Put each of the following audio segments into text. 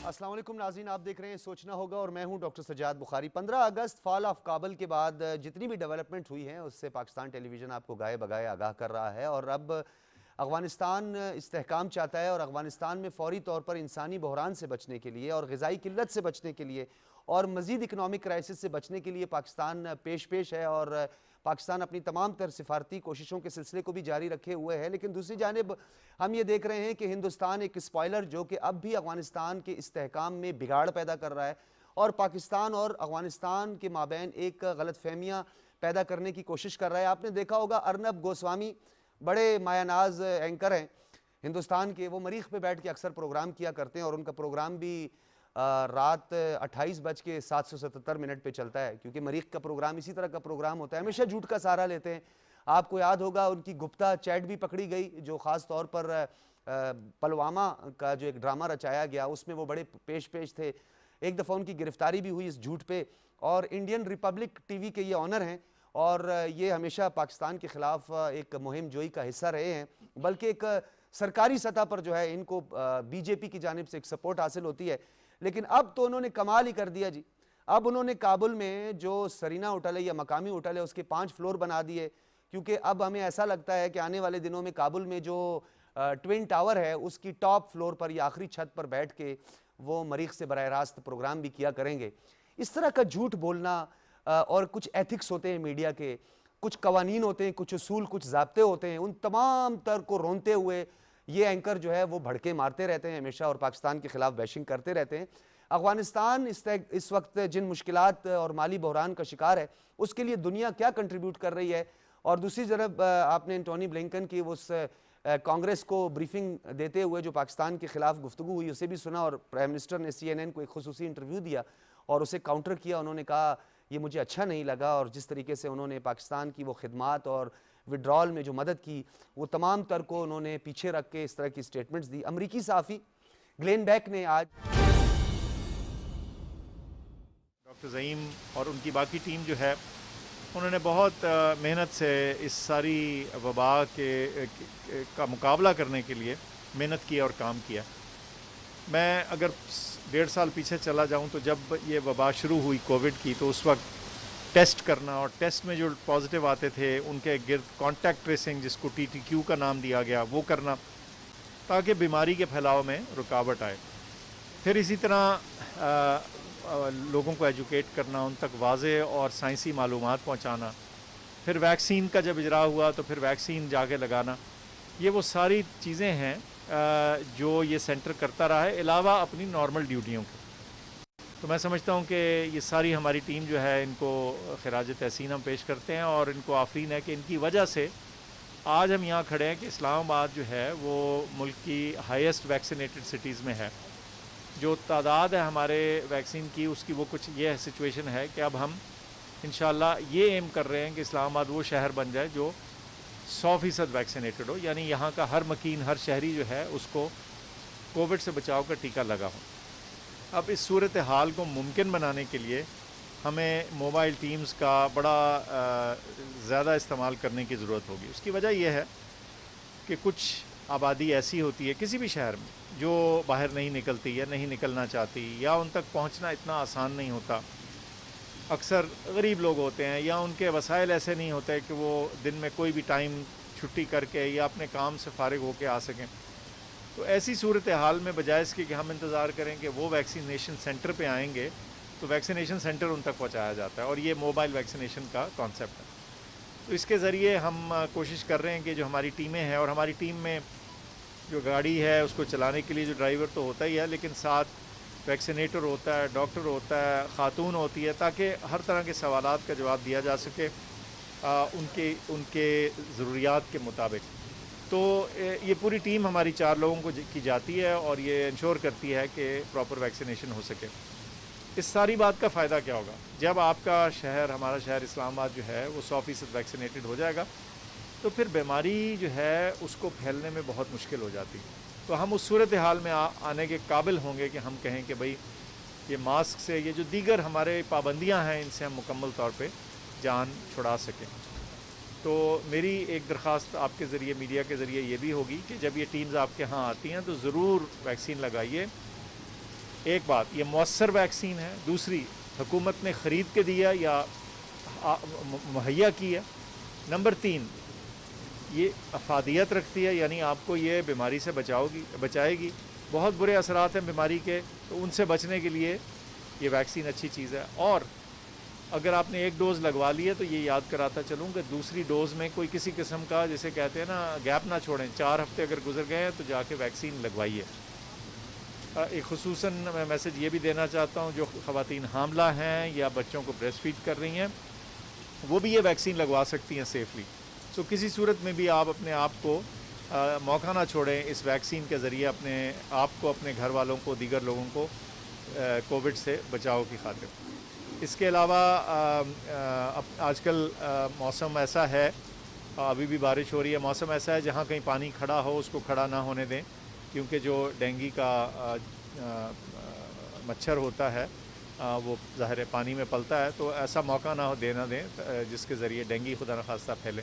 السلام علیکم ناظرین، آپ دیکھ رہے ہیں سوچنا ہوگا اور میں ہوں doctor Sajjad Bukhari. 15 August fall of Kabul کے بعد جتنی بھی ڈیولپمنٹ ہوئی ہیں اس سے پاکستان ٹیلی ویژن آپ کو گائے بگائے آگاہ کر رہا ہے، اور اب افغانستان استحکام چاہتا ہے، اور افغانستان میں فوری طور پر انسانی بحران سے بچنے کے لیے اور غذائی قلت سے بچنے کے لیے اور مزید اکنامک کرائسس سے بچنے کے لیے پاکستان پیش ہے، اور پاکستان اپنی تمام تر سفارتی کوششوں کے سلسلے کو بھی جاری رکھے ہوئے ہے۔ لیکن دوسری جانب ہم یہ دیکھ رہے ہیں کہ ہندوستان ایک اسپوائلر جو کہ اب بھی افغانستان کے استحکام میں بگاڑ پیدا کر رہا ہے، اور پاکستان اور افغانستان کے مابین ایک غلط فہمیاں پیدا کرنے کی کوشش کر رہا ہے۔ آپ نے دیکھا ہوگا ارنب گوسوامی بڑے مایہ ناز اینکر ہیں ہندوستان کے، وہ مریخ پہ بیٹھ کے اکثر پروگرام کیا کرتے ہیں، اور ان کا پروگرام بھی رات 28:0777 پہ چلتا ہے، کیونکہ مریخ کا پروگرام اسی طرح کا پروگرام ہوتا ہے، ہمیشہ جھوٹ کا سہارا لیتے ہیں۔ آپ کو یاد ہوگا ان کی گپتا چیٹ بھی پکڑی گئی، جو خاص طور پر پلوامہ کا جو ایک ڈرامہ رچایا گیا اس میں وہ بڑے پیش تھے۔ ایک دفعہ ان کی گرفتاری بھی ہوئی اس جھوٹ پہ، اور انڈین ریپبلک ٹی وی کے یہ آنر ہیں، اور یہ ہمیشہ پاکستان کے خلاف ایک مہم جوئی کا حصہ رہے ہیں، بلکہ ایک سرکاری سطح پر جو ہے ان کو بی جے پی کی جانب سے ایک سپورٹ حاصل ہوتی ہے۔ لیکن اب تو انہوں نے کمال ہی کر دیا جی، اب انہوں نے کابل میں جو سرینا ہوٹل ہے یا مقامی ہوٹل ہے اس کے 5 فلور بنا دیے، کیونکہ اب ہمیں ایسا لگتا ہے کہ آنے والے دنوں میں کابل میں جو ٹوین ٹاور ہے اس کی ٹاپ فلور پر یا آخری چھت پر بیٹھ کے وہ مریخ سے براہ راست پروگرام بھی کیا کریں گے۔ اس طرح کا جھوٹ بولنا، اور کچھ ایتھکس ہوتے ہیں میڈیا کے، کچھ قوانین ہوتے ہیں، کچھ اصول، کچھ ضابطے ہوتے ہیں، ان تمام تر کو رونتے ہوئے یہ اینکر جو ہے وہ بھڑکے مارتے رہتے ہیں ہمیشہ، اور پاکستان کے خلاف بیشنگ کرتے رہتے ہیں۔ افغانستان اس وقت جن مشکلات اور مالی بحران کا شکار ہے اس کے لیے دنیا کیا کنٹریبیوٹ کر رہی ہے، اور دوسری طرف آپ نے اینٹونی بلنکن کی اس کانگریس کو بریفنگ دیتے ہوئے جو پاکستان کے خلاف گفتگو ہوئی اسے بھی سنا، اور پرائم منسٹر نے CNN کو ایک خصوصی انٹرویو دیا اور اسے کاؤنٹر کیا۔ انہوں نے کہا یہ مجھے اچھا نہیں لگا، اور جس طریقے سے انہوں نے پاکستان کی وہ خدمات اور وڈرال میں جو مدد کی وہ تمام تر کو انہوں نے پیچھے رکھ کے اس طرح کی سٹیٹمنٹس دی۔ امریکی صحافی گلین بیک نے آج ڈاکٹر زعیم اور ان کی باقی ٹیم جو ہے انہوں نے بہت محنت سے اس ساری وبا کا مقابلہ کرنے کے لیے محنت کی اور کام کیا۔ میں اگر 1.5 سال پیچھے چلا جاؤں تو جب یہ وبا شروع ہوئی کووڈ کی، تو اس وقت ٹیسٹ کرنا اور ٹیسٹ میں جو پازیٹیو آتے تھے ان کے گرد کانٹیکٹ ٹریسنگ، جس کو TTQ کا نام دیا گیا، وہ کرنا تاکہ بیماری کے پھیلاؤ میں رکاوٹ آئے۔ پھر اسی طرح لوگوں کو ایجوکیٹ کرنا، ان تک واضح اور سائنسی معلومات پہنچانا۔ پھر ویکسین کا جب اجرا ہوا تو پھر ویکسین جا کے لگانا۔ یہ وہ ساری چیزیں ہیں جو یہ سینٹر کرتا رہا ہے، علاوہ اپنی نارمل ڈیوٹیوں کے۔ تو میں سمجھتا ہوں کہ یہ ساری ہماری ٹیم جو ہے ان کو خراج تحسین ہم پیش کرتے ہیں، اور ان کو آفرین ہے کہ ان کی وجہ سے آج ہم یہاں کھڑے ہیں کہ اسلام آباد جو ہے وہ ملک کی ہائیسٹ ویکسینیٹڈ سٹیز میں ہے۔ جو تعداد ہے ہمارے ویکسین کی، اس کی وہ کچھ یہ سچویشن ہے کہ اب ہم انشاءاللہ یہ ایم کر رہے ہیں کہ اسلام آباد وہ شہر بن جائے جو 100% ویکسینیٹڈ ہو، یعنی یہاں کا ہر مکین، ہر شہری جو ہے اس کو کووڈ سے بچاؤ کا ٹیکہ لگا ہو۔ اب اس صورتحال کو ممکن بنانے کے لیے ہمیں موبائل ٹیمز کا بڑا زیادہ استعمال کرنے کی ضرورت ہوگی۔ اس کی وجہ یہ ہے کہ کچھ آبادی ایسی ہوتی ہے کسی بھی شہر میں جو باہر نہیں نکلتی یا نہیں نکلنا چاہتی، یا ان تک پہنچنا اتنا آسان نہیں ہوتا۔ اکثر غریب لوگ ہوتے ہیں یا ان کے وسائل ایسے نہیں ہوتے کہ وہ دن میں کوئی بھی ٹائم چھٹی کر کے یا اپنے کام سے فارغ ہو کے آ سکیں۔ تو ایسی صورتحال میں بجائے اس کے کہ ہم انتظار کریں کہ وہ ویکسینیشن سینٹر پہ آئیں گے، تو ویکسینیشن سینٹر ان تک پہنچایا جاتا ہے، اور یہ موبائل ویکسینیشن کا کانسیپٹ ہے۔ تو اس کے ذریعے ہم کوشش کر رہے ہیں کہ جو ہماری ٹیمیں ہیں، اور ہماری ٹیم میں جو گاڑی ہے اس کو چلانے کے لیے جو ڈرائیور تو ہوتا ہی ہے، لیکن ساتھ ویکسینیٹر ہوتا ہے، ڈاکٹر ہوتا ہے، خاتون ہوتی ہے، تاکہ ہر طرح کے سوالات کا جواب دیا جا سکے ان کے ضروریات کے مطابق۔ تو یہ پوری ٹیم ہماری 4 لوگوں کو کی جاتی ہے، اور یہ انشور کرتی ہے کہ پراپر ویکسینیشن ہو سکے۔ اس ساری بات کا فائدہ کیا ہوگا؟ جب آپ کا شہر، ہمارا شہر اسلام آباد جو ہے وہ 100% ویکسینیٹڈ ہو جائے گا، تو پھر بیماری جو ہے اس کو پھیلنے میں بہت مشکل ہو جاتی ہے۔ تو ہم اس صورتحال میں آنے کے قابل ہوں گے کہ ہم کہیں کہ بھئی یہ ماسک سے، یہ جو دیگر ہمارے پابندیاں ہیں، ان سے ہم مکمل طور پہ جان چھڑا سکیں۔ تو میری ایک درخواست آپ کے ذریعے، میڈیا کے ذریعے یہ بھی ہوگی کہ جب یہ ٹیمز آپ کے ہاں آتی ہیں تو ضرور ویکسین لگائیے، ایک بات یہ مؤثر ویکسین ہے، دوسری حکومت نے خرید کے دیا یا مہیا کیا، نمبر 3 یہ افادیت رکھتی ہے، یعنی آپ کو یہ بیماری سے بچائے گی. بہت برے اثرات ہیں بیماری کے، تو ان سے بچنے کے لیے یہ ویکسین اچھی چیز ہے. اور اگر آپ نے 1 ڈوز لگوا لی ہے تو یہ یاد کراتا چلوں کہ دوسری ڈوز میں کوئی کسی قسم کا جسے کہتے ہیں نا گیپ نہ چھوڑیں. 4 ہفتے اگر گزر گئے ہیں تو جا کے ویکسین لگوائیے. ایک خصوصاً میں میسج یہ بھی دینا چاہتا ہوں جو خواتین حاملہ ہیں یا بچوں کو بریسٹ فیڈ کر رہی ہیں، وہ بھی یہ ویکسین لگوا سکتی ہیں سیفلی. سو کسی صورت میں بھی آپ اپنے آپ کو موقع نہ چھوڑیں اس ویکسین کے ذریعے اپنے آپ کو، اپنے گھر والوں کو، دیگر لوگوں کو کووڈ سے بچاؤ کی خاطر. اس کے علاوہ آج کل موسم ایسا ہے، ابھی بھی بارش ہو رہی ہے، موسم ایسا ہے جہاں کہیں پانی کھڑا ہو اس کو کھڑا نہ ہونے دیں، کیونکہ جو ڈینگی کا مچھر ہوتا ہے وہ ظاہر پانی میں پلتا ہے، تو ایسا موقع نہ دینا دیں جس کے ذریعے ڈینگی خدا نخواستہ پھیلے.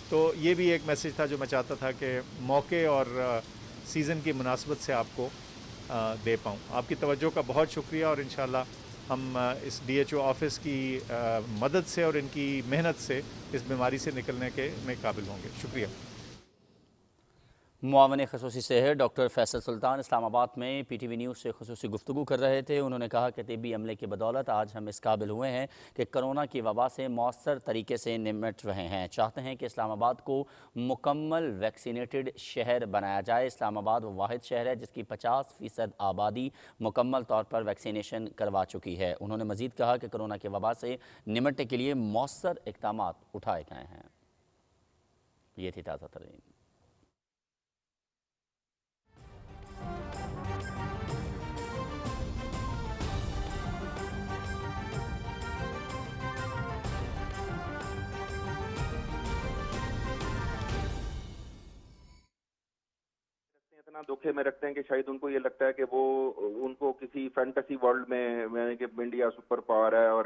تو یہ بھی ایک میسج تھا جو میں چاہتا تھا کہ موقع اور سیزن کی مناسبت سے آپ کو دے پاؤں. آپ کی توجہ کا بہت شکریہ، اور انشاءاللہ ہم اس DHO آفس کی مدد سے اور ان کی محنت سے اس بیماری سے نکلنے کے میں قابل ہوں گے. شکریہ. معاون خصوصی صحت ڈاکٹر فیصل سلطان اسلام آباد میں PTV نیوز سے خصوصی گفتگو کر رہے تھے. انہوں نے کہا کہ طبی عملے کی بدولت آج ہم اس قابل ہوئے ہیں کہ کرونا کی وبا سے مؤثر طریقے سے نمٹ رہے ہیں. چاہتے ہیں کہ اسلام آباد کو مکمل ویکسینیٹڈ شہر بنایا جائے. اسلام آباد وہ واحد شہر ہے جس کی 50% آبادی مکمل طور پر ویکسینیشن کروا چکی ہے. انہوں نے مزید کہا کہ کرونا کی وبا سے نمٹنے کے لیے مؤثر اقدامات اٹھائے گئے ہیں. یہ تھی تازہ ترین. اتنا دکھے میں رکھتے ہیں کہ شاید ان کو یہ لگتا ہے کہ وہ ان کو کسی فینٹیسی ورلڈ میں یعنی کہ انڈیا سپر پاور ہے، اور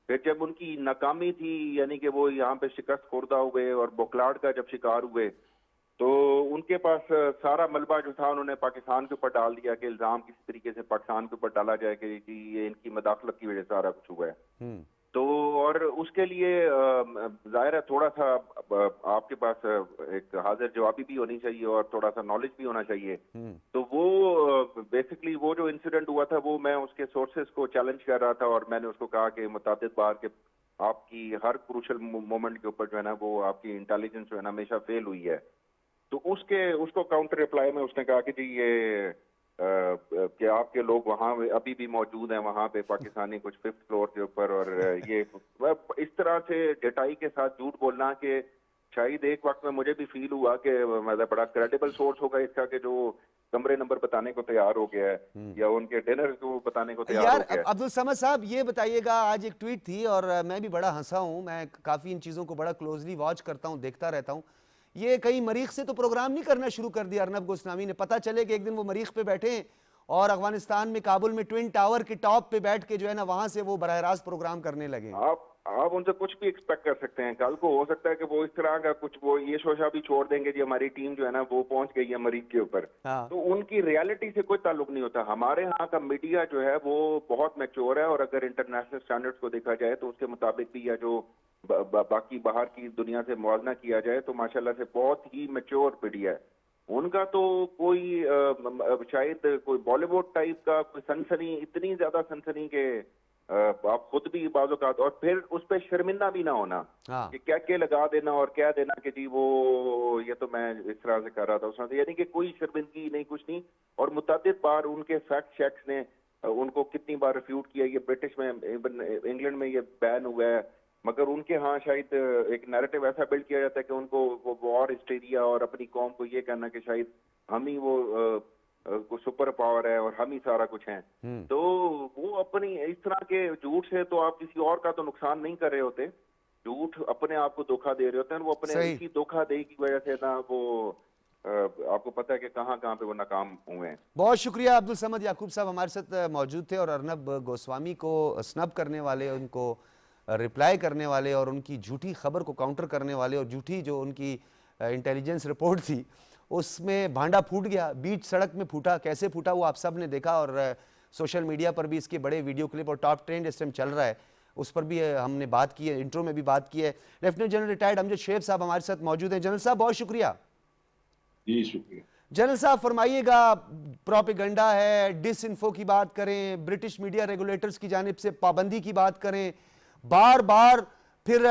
پھر جب ان کی ناکامی تھی یعنی کہ وہ یہاں پہ شکست خوردہ ہوئے اور بوکلاڑ کا جب شکار ہوئے تو ان کے پاس سارا ملبہ جو تھا انہوں نے پاکستان کے اوپر ڈال دیا کہ الزام کسی طریقے سے پاکستان کے اوپر ڈالا جائے کہ یہ ان کی مداخلت کی وجہ سے سارا کچھ ہوا ہے. تو اور اس کے لیے ظاہر ہے تھوڑا سا آپ کے پاس ایک حاضر جوابی بھی ہونی چاہیے اور تھوڑا سا نالج بھی ہونا چاہیے. تو وہ بیسکلی وہ جو انسیڈنٹ ہوا تھا وہ میں اس کے سورسز کو چیلنج کر رہا تھا، اور میں نے اس کو کہا کہ متعدد بار کہ آپ کی ہر کروشل مومنٹ کے اوپر جو ہے نا وہ آپ کی انٹیلیجنس جو ہے نا ہمیشہ فیل ہوئی ہے. تو اس کو کاؤنٹر ریپلائی میں اس نے کہا کہ جی یہ کہ آپ کے لوگ وہاں ابھی بھی موجود ہیں وہاں پہ پاکستانی کچھ 5th فلور کے اوپر، اور یہ اس طرح سے ڈٹائی کے ساتھ جھوٹ بولنا کہ شاید ایک وقت میں مجھے بھی فیل ہوا کہ بڑا کریڈیبل سورس ہوگا اس کا کہ جو کمرے نمبر بتانے کو تیار ہو گیا ہے یا ان کے ڈنر کو بتانے کو تیار ہو گیا ہے. عبدالصمد صاحب یہ بتائیے گا، آج ایک ٹویٹ تھی اور میں بھی بڑا ہنسا ہوں، میں کافی ان چیزوں کو بڑا کلوزلی واچ کرتا ہوں، دیکھتا رہتا ہوں. یہ کئی مریخ سے تو پروگرام نہیں کرنا شروع کر دیا ارنب گوسوامی نے. پتہ چلے کہ ایک دن وہ مریخ پہ بیٹھے ہیں اور افغانستان میں کابل میں ٹوین ٹاور کے ٹاپ پہ بیٹھ کے جو ہے نا وہاں سے وہ براہ راست پروگرام کرنے لگے. آپ ان سے کچھ بھی ایکسپیکٹ کر سکتے ہیں. کل کو ہو سکتا ہے کہ وہ اس طرح کا کچھ وہ یہ شوشہ بھی چھوڑ دیں گے جی ہماری ٹیم جو ہے نا وہ پہنچ گئی ہے مریخ کے اوپر. تو ان کی ریالٹی سے کوئی تعلق نہیں ہوتا. ہمارے ہاں کا میڈیا جو ہے وہ بہت میچور ہے، اور اگر انٹرنیشنل سٹینڈرڈز کو دیکھا جائے تو اس کے مطابق بھی یا جو باقی باہر کی دنیا سے موازنہ کیا جائے تو ماشاءاللہ سے بہت ہی میچور میڈیا ہے. ان کا تو کوئی شاید کوئی بالی ووڈ ٹائپ کا کوئی سنسنی، اتنی زیادہ سنسنی کہ آپ خود بھی بعض اوقات، اور پھر اس پہ شرمندہ بھی نہ ہونا کہ کیا لگا دینا اور کہہ دینا کہ جی وہ یہ تو میں اس طرح سے کر رہا تھا اس طرح سے، یعنی کہ کوئی شرمندگی نہیں، کچھ نہیں. اور متعدد بار ان کے فیکٹ چیکس نے ان کو کتنی بار ریفیوٹ کیا. یہ برٹش میں انگلینڈ میں یہ بین ہوا ہے، مگر ان کے ہاں شاید ایک نیریٹو ایسا بلڈ کیا جاتا ہے کہ ان کو وہ وار ہسٹیریا اور اپنی قوم کو یہ کہنا کہ شاید ہم ہی وہ سپر پاور ہے اور ہم ہی سارا کچھ ہیں. تو وہ اپنی اس طرح کے جھوٹ سے تو آپ کسی اور کا تو نقصان نہیں کر رہے ہوتے، جھوٹ اپنے آپ کو دھوکہ دے رہے ہوتے ہیں. وہ اپنے اسی دھوکہ دے کی وجہ سے نا وہ آپ کو پتہ ہے کہ کہاں پہ وہ ناکام ہوئے ہیں. بہت شکریہ عبدالصمد یعقوب صاحب ہمارے ساتھ موجود تھے، اور ارنب گوسوامی کو سنب کرنے والے، ان کو رپلائی کرنے والے اور ان کی جھوٹی خبر کو کاؤنٹر کرنے والے اور جھوٹی جو ان کی انٹیلیجنس رپورٹ تھی اس میں بھانڈا پھوٹ گیا. بیچ سڑک میں پھوٹا، کیسے پھوٹا وہ آپ سب نے دیکھا. اور سوشل میڈیا پر بھی اس کے بڑے ویڈیو کلپ اور ٹاپ ٹرینڈ اس ٹائم چل رہا ہے, اس پر بھی ہم نے بات کی ہے, انٹرو میں بھی بات کی ہے. لیفٹیننٹ جنرل ریٹائرڈ امجد شعیب صاحب ہمارے ساتھ موجود ہیں. جنرل صاحب بہت شکریہ. جی شکریہ. جنرل صاحب فرمائیے گا, پروپیگنڈا ہے, ڈس انفو کی بات کریں, برٹش میڈیا ریگولیٹرز کی جانب سے پابندی کی بات کریں, بار بار پھر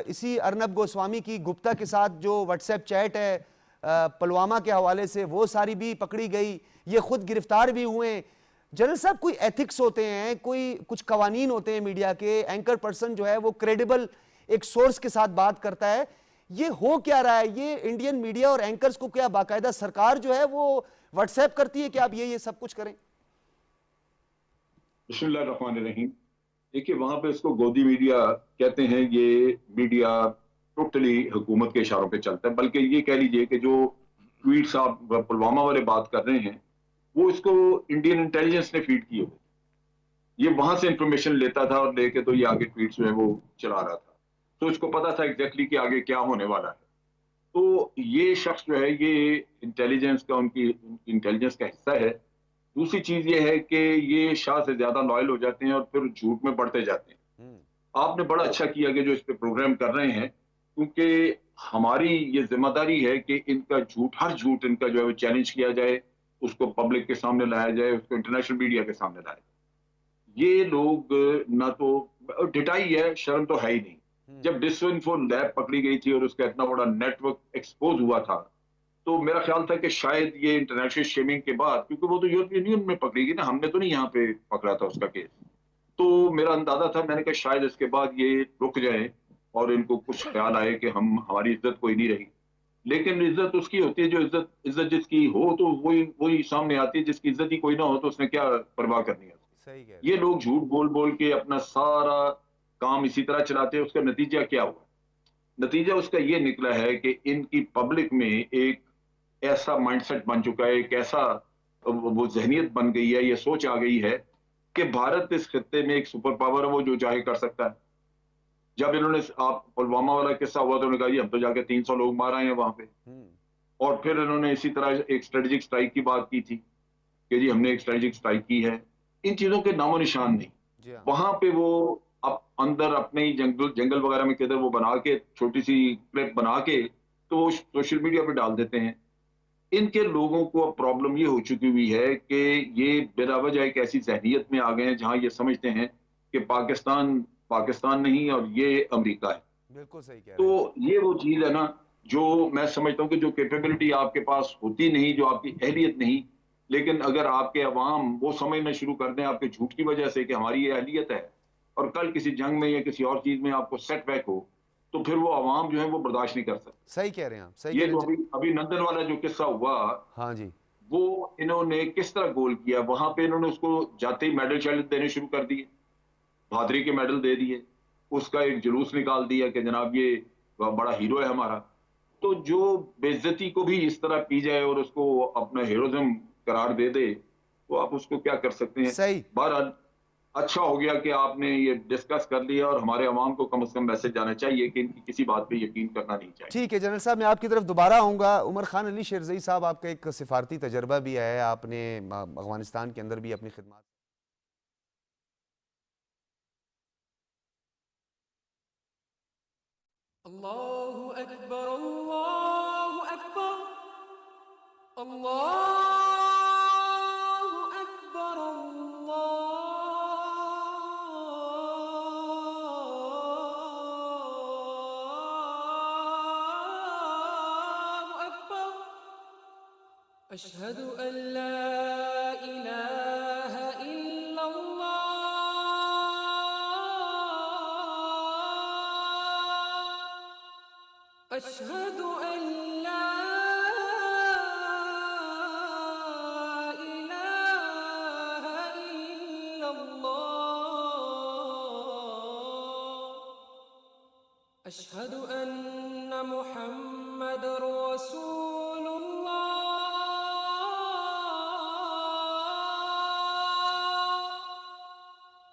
اسی ارنب گوسوامی کی گپتا کے ساتھ جو واٹس ایپ چیٹ ہے پلوامہ کے حوالے سے وہ ساری بھی پکڑی گئی, یہ خود گرفتار بھی ہوئے. جنرل صاحب کوئی ایتھکس ہوتے ہیں, کوئی کچھ قوانین ہوتے ہیں میڈیا کے, اینکر پرسن جو ہے وہ کریڈیبل ایک سورس کے ساتھ بات کرتا ہے, یہ ہو کیا رہا ہے؟ یہ انڈین میڈیا اور اینکرز کو کیا باقاعدہ سرکار جو ہے وہ واٹس ایپ کرتی ہے کہ آپ یہ سب کچھ کریں؟ بسم اللہ الرحمن الرحیم. دیکھیے وہاں پہ اس کو گودی میڈیا کہتے ہیں. یہ میڈیا ٹوٹلی حکومت کے اشاروں پہ چلتا ہے, بلکہ یہ کہہ لیجئے کہ جو ٹویٹس آپ پلوامہ والے بات کر رہے ہیں وہ اس کو انڈین انٹیلیجنس نے فیڈ کی ہوئی. یہ وہاں سے انفارمیشن لیتا تھا اور لے کے تو یہ آگے ٹویٹس میں وہ چلا رہا تھا, تو اس کو پتا تھا ایگزیکٹلی کہ آگے کیا ہونے والا ہے. تو یہ شخص جو ہے یہ انٹیلیجنس کا, ان کی انٹیلیجنس کا حصہ ہے. دوسری چیز یہ ہے کہ یہ شاہ سے زیادہ لائل ہو جاتے ہیں اور پھر جھوٹ میں بڑھتے جاتے ہیں. آپ نے بڑا اچھا کیا کہ جو اس پہ پروگرام کر رہے ہیں, کیونکہ ہماری یہ ذمہ داری ہے کہ ان کا جھوٹ, ہر جھوٹ ان کا جو ہے وہ چیلنج کیا جائے, اس کو پبلک کے سامنے لایا جائے, اس کو انٹرنیشنل میڈیا کے سامنے لایا جائے. یہ لوگ نہ تو ڈٹائی ہے, شرم تو ہے ہی نہیں. جب ڈس انفو لیب پکڑی گئی تھی اور اس کا اتنا بڑا نیٹ ورک ایکسپوز ہوا تھا, تو میرا خیال تھا کہ شاید یہ انٹرنیشنل شیمنگ کے بعد, کیونکہ وہ تو یورپین یونین میں پکڑی گئی نا, ہم نے تو نہیں یہاں پہ پکڑا تھا اس کا کیس, تو میرا اندازہ تھا, میں نے کہا شاید اس کے بعد یہ رک جائیں اور ان کو کچھ خیال آئے کہ ہماری عزت کوئی نہیں رہی. لیکن عزت اس کی ہوتی ہے جو عزت جس کی ہو تو وہی سامنے آتی ہے, جس کی عزت ہی کوئی نہ ہو تو اس نے کیا پرواہ کرنی ہے. یہ لوگ جھوٹ بول بول کے اپنا سارا کام اسی طرح چلاتے ہیں. اس کا نتیجہ کیا ہوا؟ نتیجہ اس کا یہ نکلا ہے کہ ان کی پبلک میں ایک ایسا مائنڈ سیٹ بن چکا ہے, ایک ایسا وہ ذہنیت بن گئی ہے, یہ سوچ آ گئی ہے کہ بھارت اس خطے میں ایک سپر پاور ہے, وہ جو چاہے کر سکتا ہے. جب انہوں نے آپ پلوامہ والا قصہ ہوا تو انہوں نے کہا جی ہم تو جا کے 300 لوگ مار آئے ہیں وہاں پہ, اور پھر انہوں نے اسی طرح ایک اسٹریٹجک اسٹرائک کی بات کی تھی کہ جی ہم نے ایک اسٹریٹجک اسٹرائک کی ہے. ان چیزوں کے نام و نشان نہیں. وہاں پہ وہ اب اندر اپنے ہی جنگل وغیرہ میں کدھر وہ بنا کے چھوٹی سی کلپ بنا کے تو وہ سوشل میڈیا پہ ڈال دیتے ہیں. ان کے لوگوں کو اب پرابلم یہ ہو چکی ہوئی ہے کہ یہ بلا وجہ ایک ایسی ذہنیت میں آ گئے ہیں جہاں یہ سمجھتے ہیں کہ پاکستان نہیں اور یہ امریکہ ہے. بالکل صحیح کہہ رہے ہیں. تو یہ وہ چیز ہے نا جو میں سمجھتا ہوں کہ جو کیپیبلٹی آپ کے پاس ہوتی نہیں, جو آپ کی اہلیت نہیں, لیکن اگر آپ کے عوام وہ سمجھنا شروع کر دیں آپ کے جھوٹ کی وجہ سے کہ ہماری یہ اہلیت ہے, اور کل کسی جنگ میں یا کسی اور چیز میں آپ کو سیٹ بیک ہو, تو پھر وہ عوام جو ہے وہ برداشت نہیں کر سکتے. صحیح کہہ رہے ہیں آپ. یہ جو ابھی نندن والا جو قصہ ہوا, ہاں جی, وہ انہوں نے کس طرح گول کیا. وہاں پہ انہوں نے اس کو جاتے ہی میڈل شیڈل دینے شروع کر دیے, بہادری کے میڈل دے دیے, اس کا ایک جلوس نکال دیا کہ جناب یہ بڑا ہیرو ہے ہمارا. تو جو بے عزتی کو بھی اس طرح پی جائے اور اس کو اپنا ہیروزم قرار دے دے, تو آپ اس کو کیا کر سکتے ہیں. صحیح. بہرحال اچھا ہو گیا کہ آپ نے یہ ڈسکس کر لیا, اور ہمارے عوام کو کم از کم میسج جانا چاہیے کہ ان کی کسی بات پہ یقین کرنا نہیں چاہیے. ٹھیک ہے جنرل صاحب, میں آپ کی طرف دوبارہ آؤں گا. عمر خان علی شیرزئی صاحب, آپ کا ایک سفارتی تجربہ بھی ہے, آپ نے افغانستان کے اندر بھی اپنی خدمات. اللہ اکبر اللہ اکبر اللہ اکبر اللہ اکبر اشہد ان لا الہ الا اللہ اشہد ان لا الہ الا اللہ اشہد ان محمد رسول اللہ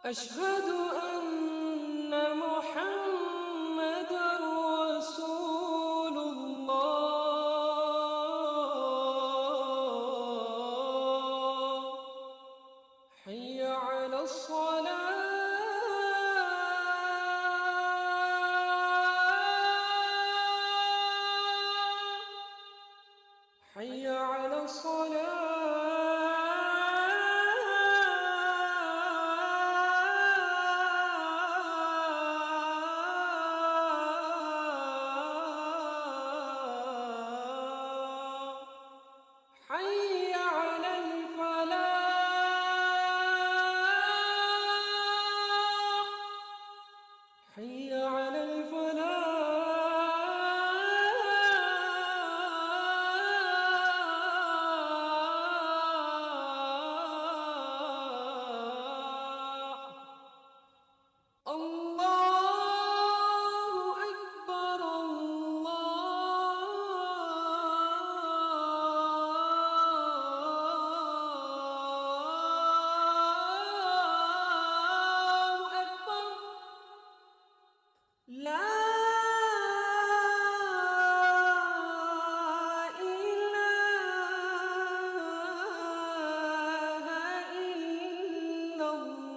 اشہد ان محمد رسول اللہ حی الصلاة حي على الصلاة حي على الفلاح حي على الفلاح الله أكبر الله أكبر لا إله إلا الله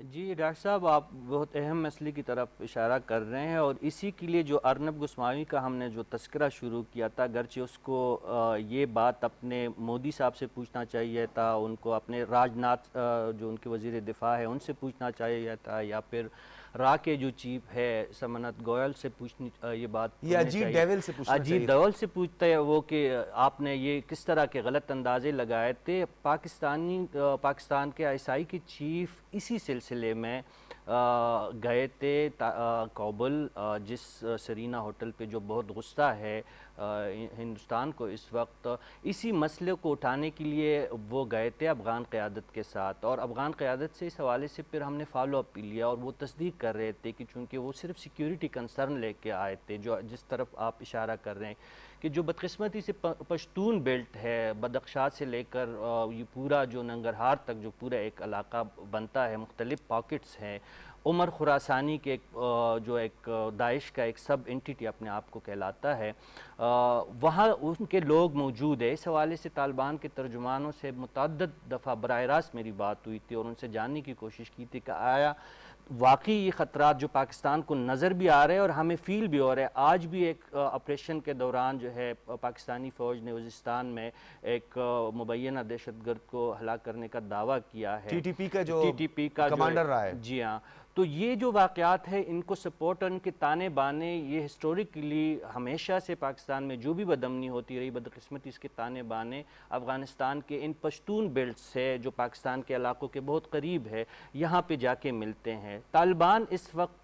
جی ڈاکٹر صاحب، آپ بہت اہم مسئلے کی طرف اشارہ کر رہے ہیں، اور اسی کے لیے جو ارنب گوسوامی کا ہم نے جو تذکرہ شروع کیا تھا، گرچہ اس کو یہ بات اپنے مودی صاحب سے پوچھنا چاہیے تھا، ان کو اپنے راج ناتھ جو ان کے وزیر دفاع ہے ان سے پوچھنا چاہیے تھا، یا پھر را کے جو چیف ہے سمنت گوئل سے پوچھنی یہ بات یہ اجیت ڈیول سے پوچھنا چاہیے، اجیت ڈیول سے پوچھتا ہے وہ کہ آپ نے یہ کس طرح کے غلط اندازے لگائے تھے۔ پاکستان کے ISI کے چیف اسی سلسلے میں گئے تھے کابل، جس سرینا ہوٹل پہ جو بہت غصہ ہے ہندوستان کو اس وقت، اسی مسئلے کو اٹھانے کے لیے وہ گئے تھے افغان قیادت کے ساتھ، اور افغان قیادت سے اس حوالے سے پھر ہم نے فالو اپ بھی لیا، اور وہ تصدیق کر رہے تھے کہ چونکہ وہ صرف سیکیورٹی کنسرن لے کے آئے تھے، جس طرف آپ اشارہ کر رہے ہیں کہ جو بدقسمتی سے پشتون بیلٹ ہے، بدخشاں سے لے کر یہ پورا جو ننگرہار تک جو پورا ایک علاقہ بنتا ہے، مختلف پاکٹس ہیں، عمر خراسانی کے جو ایک داعش کا ایک سب انٹیٹی اپنے آپ کو کہلاتا ہے، وہاں ان کے لوگ موجود ہیں۔ اس حوالے سے طالبان کے ترجمانوں سے متعدد دفعہ براہ راست میری بات ہوئی تھی، اور ان سے جاننے کی کوشش کی تھی کہ آیا واقعی یہ خطرات جو پاکستان کو نظر بھی آ رہے ہیں اور ہمیں فیل بھی ہو رہا ہے۔ آج بھی ایک آپریشن کے دوران جو ہے پاکستانی فوج نے وزیرستان میں ایک مبینہ دہشت گرد کو ہلاک کرنے کا دعویٰ کیا ہے، TTP کا کمانڈر رہا ہے۔ جی ہاں، تو یہ جو واقعات ہیں ان کو سپورٹ اور ان کے تانے بانے، یہ ہسٹوریکلی ہمیشہ سے پاکستان میں جو بھی بدامنی ہوتی رہی، بدقسمتی اس کے تانے بانے افغانستان کے ان پشتون بیلٹ سے جو پاکستان کے علاقوں کے بہت قریب ہے، یہاں پہ جا کے ملتے ہیں۔ طالبان اس وقت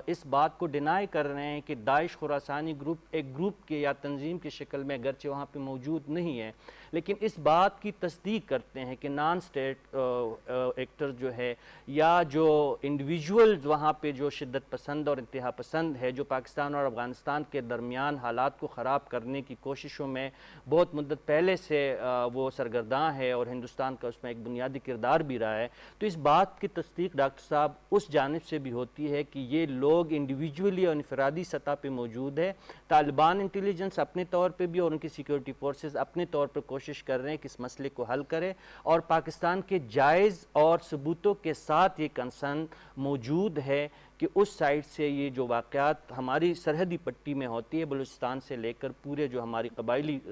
اس بات کو ڈینائی کر رہے ہیں کہ داعش خراسانی گروپ ایک گروپ کے یا تنظیم کی شکل میں گرچہ وہاں پہ موجود نہیں ہے، لیکن اس بات کی تصدیق کرتے ہیں کہ نان سٹیٹ ایکٹر جو ہے یا جو انڈیویجولز وہاں پہ جو شدت پسند اور انتہا پسند ہے، جو پاکستان اور افغانستان کے درمیان حالات کو خراب کرنے کی کوششوں میں بہت مدت پہلے سے وہ سرگرداں ہے، اور ہندوستان کا اس میں ایک بنیادی کردار بھی رہا ہے۔ تو اس بات کی تصدیق ڈاکٹر صاحب اس جانب سے بھی ہوتی ہے کہ یہ لوگ انڈیویجولی اور انفرادی سطح پہ موجود ہے۔ طالبان انٹیلیجنس اپنے طور پہ بھی اور ان کی سیکیورٹی فورسز اپنے طور پر کوشش کر رہے ہیں کہ اس مسئلے کو حل کرے، اور پاکستان کے جائز اور ثبوتوں کے ساتھ یہ کنسرن موجود ہے کہ اس سائٹ سے یہ جو واقعات ہماری سرحدی پٹی میں ہوتی ہے، بلوچستان سے لے کر پورے جو ہماری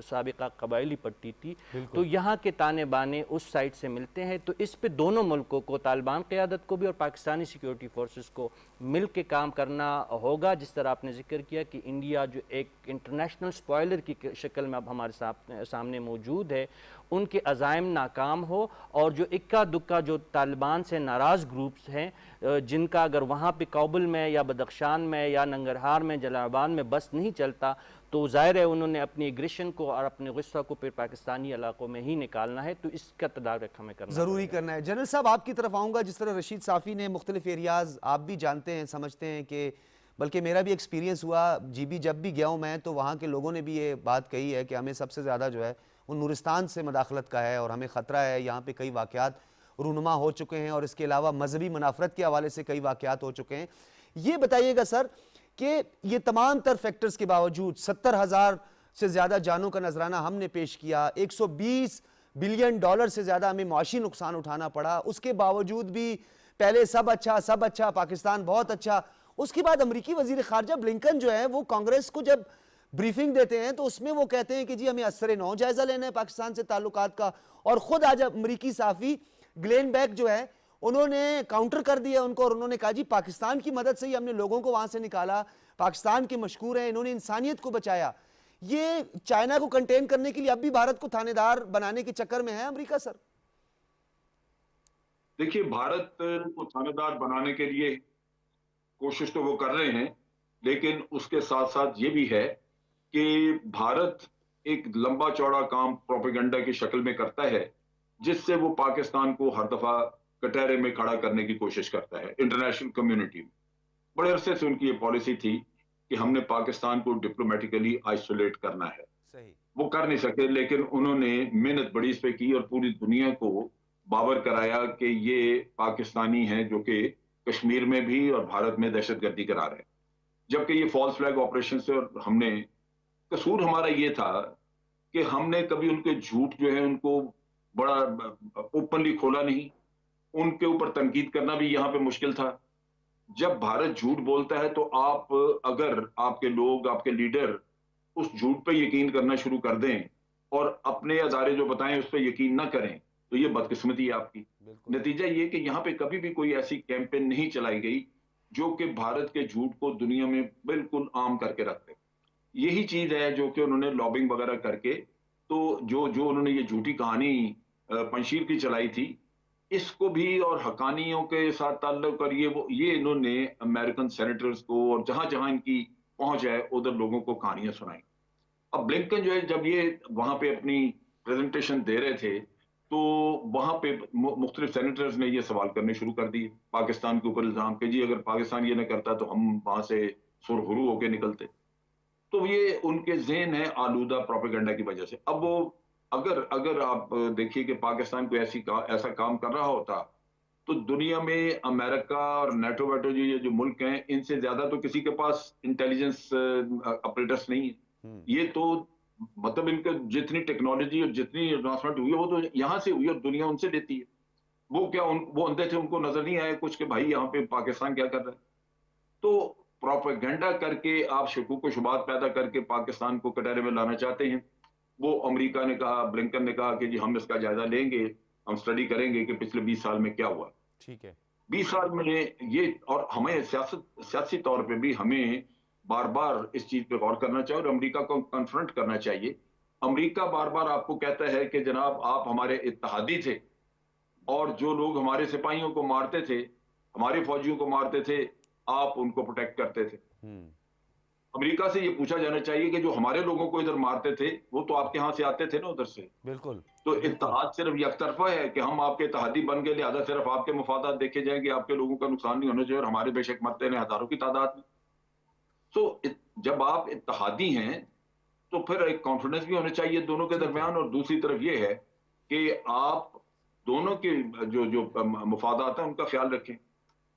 سابقہ قبائلی پٹی تھی، تو یہاں کے تانے بانے اس سائٹ سے ملتے ہیں۔ تو اس پہ دونوں ملکوں کو، طالبان قیادت کو بھی اور پاکستانی سیکیورٹی فورسز کو مل کے کام کرنا ہوگا۔ جس طرح آپ نے ذکر کیا کہ انڈیا جو ایک انٹرنیشنل سپوائلر کی شکل میں اب ہمارے سامنے موجود ہے، ان کے عزائم ناکام ہو، اور جو اکا دکا جو طالبان سے ناراض گروپس ہیں، جن کا اگر وہاں پہ کابل میں یا بدخشان میں یا ننگرہار میں جلال آباد میں بس نہیں چلتا، تو ظاہر ہے انہوں نے اپنی ایگریشن کو اور اپنے غصہ کو پھر پاکستانی علاقوں میں ہی نکالنا ہے، تو اس کا تدارک ہمیں کرنا ضروری کرنا ہے۔ جنرل صاحب آپ کی طرف آؤں گا، جس طرح رشید صافی نے مختلف ایریاز آپ بھی جانتے ہیں، سمجھتے ہیں، کہ بلکہ میرا بھی ایکسپیرینس ہوا، جب بھی گیا ہوں میں، تو وہاں کے لوگوں نے بھی یہ بات کہی ہے کہ ہمیں سب سے زیادہ جو ہے وہ نورستان سے مداخلت کا ہے، اور ہمیں خطرہ ہے، یہاں پہ کئی واقعات رونما ہو چکے ہیں، اور اس کے علاوہ مذہبی منافرت کے حوالے سے کئی واقعات ہو چکے ہیں۔ یہ بتائیے گا سر کہ یہ تمام تر فیکٹرز کے باوجود 70,000 سے زیادہ جانوں کا نذرانہ ہم نے پیش کیا، $120 بلین سے زیادہ ہمیں معاشی نقصان اٹھانا پڑا، اس کے باوجود بھی پہلے سب اچھا، پاکستان بہت اچھا، اس کے بعد امریکی وزیر خارجہ بلنکن جو ہے وہ کانگریس کو جب بریفنگ دیتے ہیں تو اس میں وہ کہتے ہیں کہ جی ہمیں اثر نو جائزہ لینا ہے پاکستان سے تعلقات کا، اور خود آج امریکی صحافی گلین بیک جو ہے انہوں نے کاؤنٹر کر دیا ان کو، اور انہوں نے کہا جی پاکستان کی مدد سے ہی ہم نے لوگوں کو وہاں سے نکالا، پاکستان کے مشکور ہیں، انہوں نے انسانیت کو بچایا۔ یہ چائنا کو کنٹین کرنے کے لیے اب بھی بھارت کو تھانے دار بنانے کے چکر میں ہے امریکہ سر؟ دیکھیے، بھارت کو تھانے دار بنانے کے لیے کوشش تو وہ کر رہے ہیں، لیکن اس کے ساتھ ساتھ یہ بھی ہے کہ بھارت ایک لمبا چوڑا کام پروپیگنڈا کی شکل میں کرتا ہے، جس سے وہ پاکستان کو ہر دفعہ کٹہرے میں کھڑا کرنے کی کوشش کرتا ہے انٹرنیشنل کمیونٹی میں۔ بڑے عرصے سے ان کی یہ پالیسی تھی کہ ہم نے پاکستان کو ڈپلومیٹیکلی آئسولیٹ کرنا ہے، وہ کر نہیں سکے، لیکن انہوں نے محنت بڑی اس پہ کی اور پوری دنیا کو باور کرایا کہ یہ پاکستانی ہیں جو کہ کشمیر میں بھی اور بھارت میں دہشت گردی کرا رہے ہیں، جبکہ یہ فالس فلیگ آپریشن سے، اور ہم نے قصور ہمارا یہ تھا کہ ہم نے کبھی ان کے جھوٹ جو ہے ان کو بڑا اوپنلی کھولا نہیں، ان کے اوپر تنقید کرنا بھی یہاں پہ مشکل تھا. جب بھارت جھوٹ بولتا ہے تو آپ اگر آپ کے لوگ آپ کے لیڈر اس جھوٹ پہ یقین کرنا شروع کر دیں اور اپنے ادارے جو بتائیں اس پہ یقین نہ کریں تو یہ بدقسمتی ہے آپ کی. نتیجہ یہ کہ یہاں پہ کبھی بھی کوئی ایسی کیمپین نہیں چلائی گئی جو کہ بھارت کے جھوٹ کو دنیا میں بالکل عام کر کے رکھتے. یہی چیز ہے جو کہ انہوں نے لابنگ وغیرہ کر کے تو جو انہوں نے یہ جھوٹی کہانی پنشیر کی چلائی تھی اس کو بھی اور حقانیوں کے ساتھ تعلق اور یہ انہوں نے امریکن سینیٹرز کو اور جہاں جہاں ان کی پہنچ ہے ادھر لوگوں کو کہانیاں سنائیں. اب بلنکن جو ہے جب یہ وہاں پہ اپنی پریزنٹیشن دے رہے تھے تو وہاں پہ مختلف سینیٹرز نے یہ سوال کرنے شروع کر دیے پاکستان کے اوپر الزام کہ جی اگر پاکستان یہ نہ کرتا تو ہم وہاں سے سرخرو ہو کے نکلتے. تو یہ ان کے ذہن ہے آلودہ پروپیگنڈا کی وجہ سے. اب وہ اگر آپ دیکھیے کہ پاکستان کوئی ایسا کام کر رہا ہوتا تو دنیا میں امریکہ اور نیٹو ویٹو جو ملک ہیں ان سے زیادہ تو کسی کے پاس انٹیلیجنس اپریٹرس نہیں ہے. یہ تو مطلب ان کے جتنی ٹیکنالوجی اور جتنی ایڈوانسمنٹ ہوئی ہے وہ تو یہاں سے ہوئی اور دنیا ان سے لیتی ہے. وہ اندھے تھے ان کو نظر نہیں آیا کچھ کہ بھائی یہاں پہ پاکستان کیا کر رہا ہے. تو پروپیگنڈا کر کے آپ شکوک و شبہات پیدا کر کے پاکستان کو کٹہرے میں لانا چاہتے ہیں. وہ امریکہ نے کہا بلنکن نے کہا کہ جی ہم اس کا جائزہ لیں گے ہم سٹڈی کریں گے کہ پچھلے 20 سال میں کیا ہوا. ٹھیک ہے 20 سال میں یہ اور ہمیں سیاسی طور پہ بھی ہمیں بار بار اس چیز پہ غور کرنا چاہیے اور امریکہ کو کنفرنٹ کرنا چاہیے. امریکہ بار بار آپ کو کہتا ہے کہ جناب آپ ہمارے اتحادی تھے اور جو لوگ ہمارے سپاہیوں کو مارتے تھے ہمارے فوجیوں کو مارتے تھے آپ ان کو پروٹیکٹ کرتے تھے. امریکہ سے یہ پوچھا جانا چاہیے کہ جو ہمارے لوگوں کو ادھر مارتے تھے وہ تو آپ کے ہاں سے آتے تھے نا ادھر سے. بالکل. تو اتحاد صرف یک طرفہ ہے کہ ہم آپ کے اتحادی بن گئے لہٰذا صرف آپ کے مفادات دیکھے جائیں گے آپ کے لوگوں کا نقصان نہیں ہونا چاہیے اور ہمارے بے شک مرتے ہیں ہزاروں کی تعداد میں. تو جب آپ اتحادی ہیں تو پھر ایک کانفیڈنس بھی ہونا چاہیے دونوں کے درمیان. اور دوسری طرف یہ ہے کہ آپ دونوں کے جو مفادات ہیں ان کا خیال رکھیں.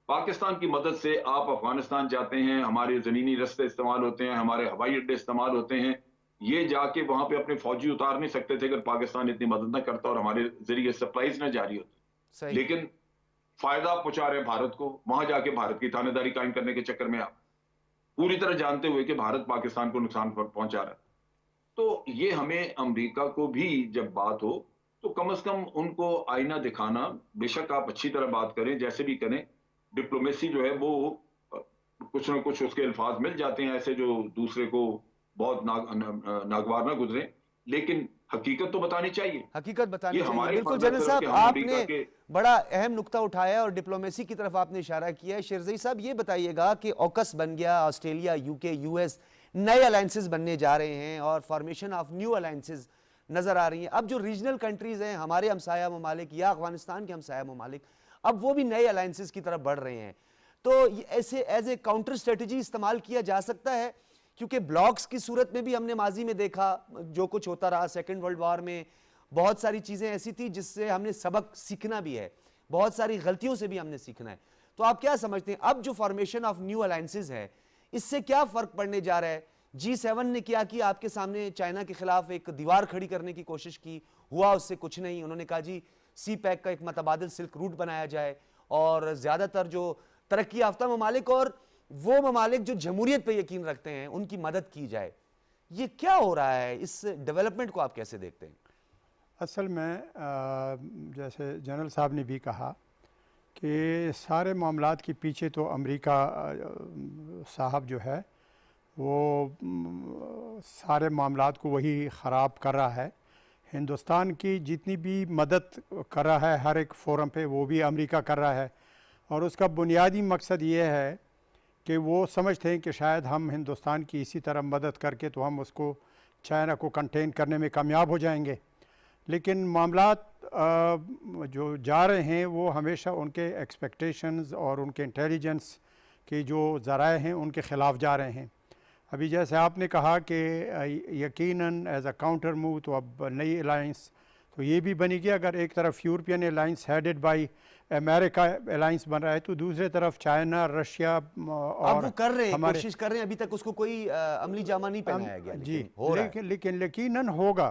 پاکستان کی مدد سے آپ افغانستان جاتے ہیں ہمارے زمینی رستے استعمال ہوتے ہیں ہمارے ہوائی اڈے استعمال ہوتے ہیں. یہ جا کے وہاں پہ اپنے فوجی اتار نہیں سکتے تھے اگر پاکستان اتنی مدد نہ کرتا اور ہمارے ذریعے سپلائیز نہ جاری ہوتی. لیکن فائدہ پہنچا رہے بھارت کو وہاں جا کے بھارت کی تانے داری قائم کرنے کے چکر میں آپ پوری طرح جانتے ہوئے کہ بھارت پاکستان کو نقصان پہنچا رہا ہے. تو یہ ہمیں امریکہ کو بھی جب بات ہو تو کم از کم ان کو آئینہ دکھانا. بے شک آپ اچھی طرح بات کریں جیسے بھی کریں ڈپلومیسی جو ہے وہ کچھ نہ کچھ اس کے الفاظ مل جاتے ہیں ایسے جو دوسرے کو بہت ناگوار نہ گزرے لیکن حقیقت تو بتانی چاہیے. حقیقت بتانی چاہیے. بالکل جنرل صاحب آپ نے بڑا اہم نقطہ اٹھایا اور ڈپلومیسی کی طرف آپ نے اشارہ کیا ہے. شیرزئی صاحب یہ بتائیے گا کہ اوکس بن گیا آسٹریلیا یو کے یو ایس نئے الائنسز بننے جا رہے ہیں اور فارمیشن آف نیو الائنسز نظر آ رہی ہیں. اب جو ریجنل کنٹریز ہیں ہمارے ہمسایہ ممالک یا افغانستان کے ہمسایہ ممالک اب وہ بھی نئے الائنسز کی طرف بڑھ رہے ہیں. تو ایسے ایز اے کاؤنٹر اسٹریٹجی استعمال کیا جا سکتا ہے کیونکہ بلاکس کی صورت میں بھی ہم نے ماضی میں دیکھا جو کچھ ہوتا رہا. سیکنڈ ورلڈ وار میں بہت ساری چیزیں ایسی تھی جس سے ہم نے سبق سیکھنا بھی ہے بہت ساری غلطیوں سے بھی ہم نے سیکھنا ہے. تو آپ کیا سمجھتے ہیں اب جو فارمیشن آف نیو الائنسز ہے اس سے کیا فرق پڑنے جا رہا ہے؟ G7 نے کیا کیا آپ کے سامنے چائنا کے خلاف ایک دیوار کھڑی کرنے کی کوشش کی ہوا اس سے کچھ نہیں. انہوں نے کہا جی سی پیک کا ایک متبادل سلک روٹ بنایا جائے اور زیادہ تر جو ترقی یافتہ ممالک اور وہ ممالک جو جمہوریت پہ یقین رکھتے ہیں ان کی مدد کی جائے. یہ کیا ہو رہا ہے؟ اس ڈیولپمنٹ کو آپ کیسے دیکھتے ہیں؟ اصل میں جیسے جنرل صاحب نے بھی کہا کہ سارے معاملات کے پیچھے تو امریکہ صاحب جو ہے وہ سارے معاملات کو وہی خراب کر رہا ہے. ہندوستان کی جتنی بھی مدد کر رہا ہے ہر ایک فورم پہ وہ بھی امریکہ کر رہا ہے اور اس کا بنیادی مقصد یہ ہے کہ وہ سمجھتے ہیں کہ شاید ہم ہندوستان کی اسی طرح مدد کر کے تو ہم اس کو چائنا کو کنٹین کرنے میں کامیاب ہو جائیں گے. لیکن معاملات جو جا رہے ہیں وہ ہمیشہ ان کے ایکسپیکٹیشنز اور ان کے انٹیلیجنس کے جو ذرائع ہیں ان کے خلاف جا رہے ہیں. ابھی جیسے آپ نے کہا کہ یقیناً ایز اے کاؤنٹر موو تو اب نئی الائنس تو یہ بھی بنی گئی. اگر ایک طرف یورپین الائنس ہیڈڈ بائی امریکہ الائنس بن رہا ہے تو دوسرے طرف چائنا رشیا اور وہ کر رہے ہیں کوشش کر رہے ہیں ابھی تک اس کو کوئی عملی جامہ نہیں پہنایا گیا. جی لیکن یقیناً ہوگا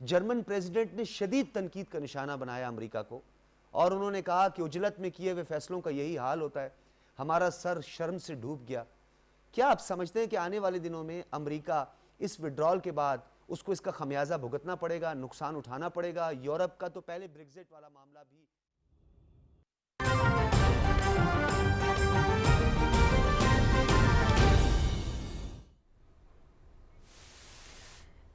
جرمن پریزیڈنٹ نے شدید تنقید کا نشانہ بنایا امریکہ کو اور انہوں نے کہا کہ عجلت میں کیے ہوئے فیصلوں کا یہی حال ہوتا ہے، ہمارا سر شرم سے ڈوب گیا۔ کیا آپ سمجھتے ہیں کہ آنے والے دنوں میں امریکہ اس وڈرال کے بعد اس کو اس کا خمیازہ بھگتنا پڑے گا، نقصان اٹھانا پڑے گا؟ یورپ کا تو پہلے بریگزٹ والا معاملہ بھی